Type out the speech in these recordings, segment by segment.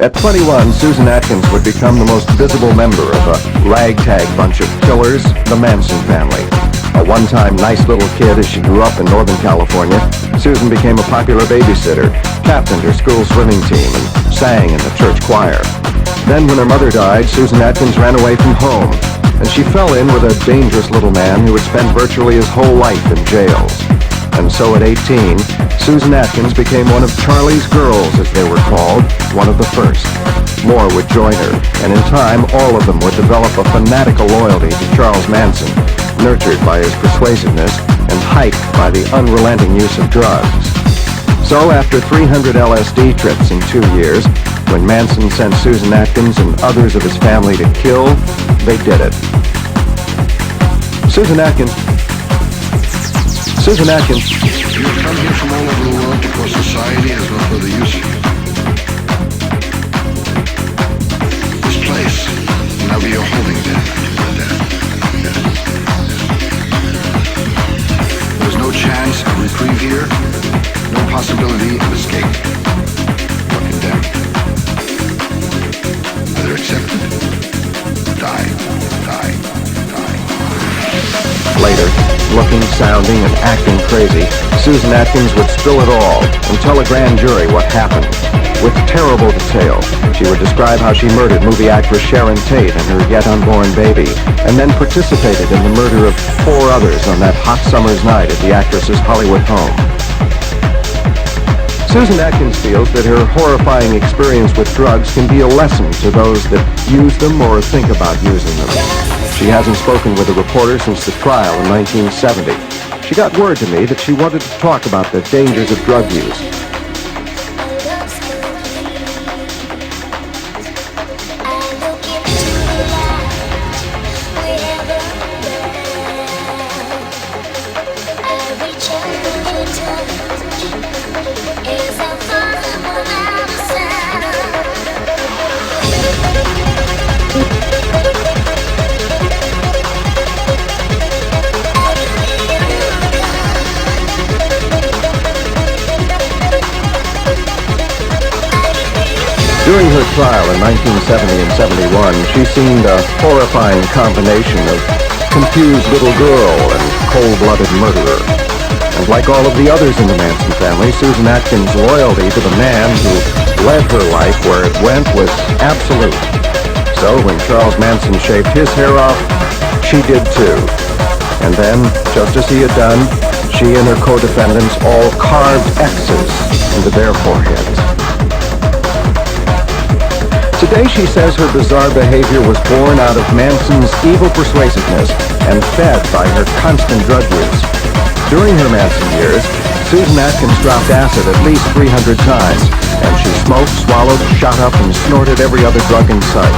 At 21, Susan Atkins would become the most visible member of a ragtag bunch of killers, the Manson family. A one-time nice little kid as she grew up in Northern California, Susan became a popular babysitter, captained her school swimming team, and sang in the church choir. Then when her mother died, Susan Atkins ran away from home, and she fell in with a dangerous little man who had spent virtually his whole life in jails. And so at 18, Susan Atkins became one of Charlie's girls, as they were called, one of the first. More would join her, and in time, all of them would develop a fanatical loyalty to Charles Manson, nurtured by his persuasiveness and hyped by the unrelenting use of drugs. So after 300 LSD trips in 2 years, when Manson sent Susan Atkins and others of his family to kill, they did it. Susan Atkins. You have come here from all over the world because society has no further use for you. This place will now be your holding den until your death. There's no chance of reprieve here, no possibility of escape. You're condemned. Either accept it, die. Later, looking, sounding, and acting crazy, Susan Atkins would spill it all and tell a grand jury what happened. With terrible detail, she would describe how she murdered movie actress Sharon Tate and her yet unborn baby, and then participated in the murder of 4 others on that hot summer's night at the actress's Hollywood home. Susan Atkins feels that her horrifying experience with drugs can be a lesson to those that use them or think about using them. She hasn't spoken with a reporter since the trial in 1970. She got word to me that she wanted to talk about the dangers of drug use. During her trial in 1970 and 71, she seemed a horrifying combination of confused little girl and cold-blooded murderer. And like all of the others in the Manson family, Susan Atkins' loyalty to the man who led her life where it went was absolute. So when Charles Manson shaved his hair off, she did too. And then, just as he had done, she and her co-defendants all carved X's into their foreheads. Today she says her bizarre behavior was born out of Manson's evil persuasiveness and fed by her constant drug use. During her Manson years, Susan Atkins dropped acid at least 300 times, and she smoked, swallowed, shot up, and snorted every other drug in sight.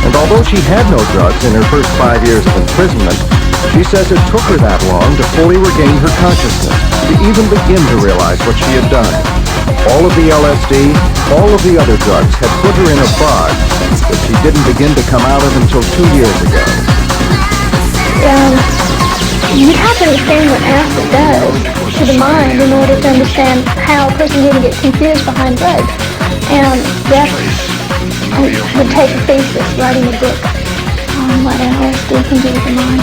And although she had no drugs in her first 5 years of imprisonment, she says it took her that long to fully regain her consciousness, to even begin to realize what she had done. All of the LSD, all of the other drugs had put her in a fog that she didn't begin to come out of until 2 years ago. You have to understand what acid does to the mind in order to understand how a person can get confused behind drugs. And that would take a thesis, writing a book on what LSD can do to the mind.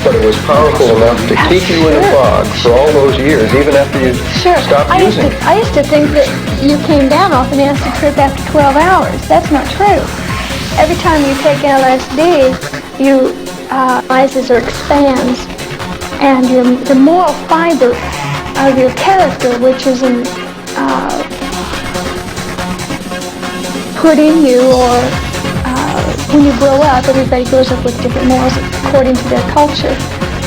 But it was powerful enough to keep you in a fog for all those years, even after you stopped using it. I used to think that you came down off an acid trip after 12 hours. That's not true. Every time you take LSD, you rises or expands, and the moral fiber of your character, which is put in you, or when you grow up, everybody grows up with different morals according to their culture.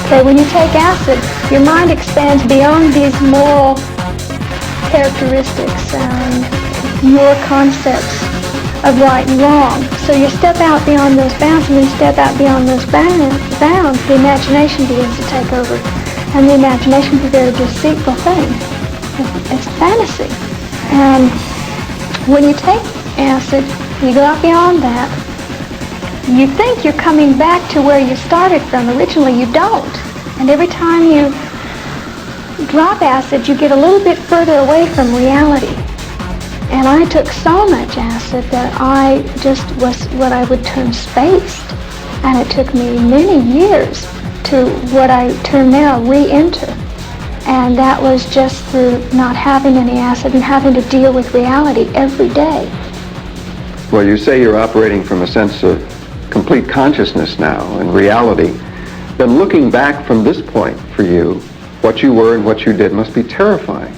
Okay, when you take acid, your mind expands beyond these moral characteristics and your concepts of right and wrong. So you step out beyond those bounds, and when you step out beyond those bounds, the imagination begins to take over. And the imagination is a very deceitful thing. It's fantasy. And when you take acid, you go out beyond that. You think you're coming back to where you started from. Originally, you don't. And every time you drop acid, you get a little bit further away from reality. And I took so much acid that I just was what I would term spaced. And it took me many years to what I term now re-enter. And that was just through not having any acid and having to deal with reality every day. Well, you say you're operating from a sense of complete consciousness now and reality. Then looking back from this point for you, what you were and what you did must be terrifying.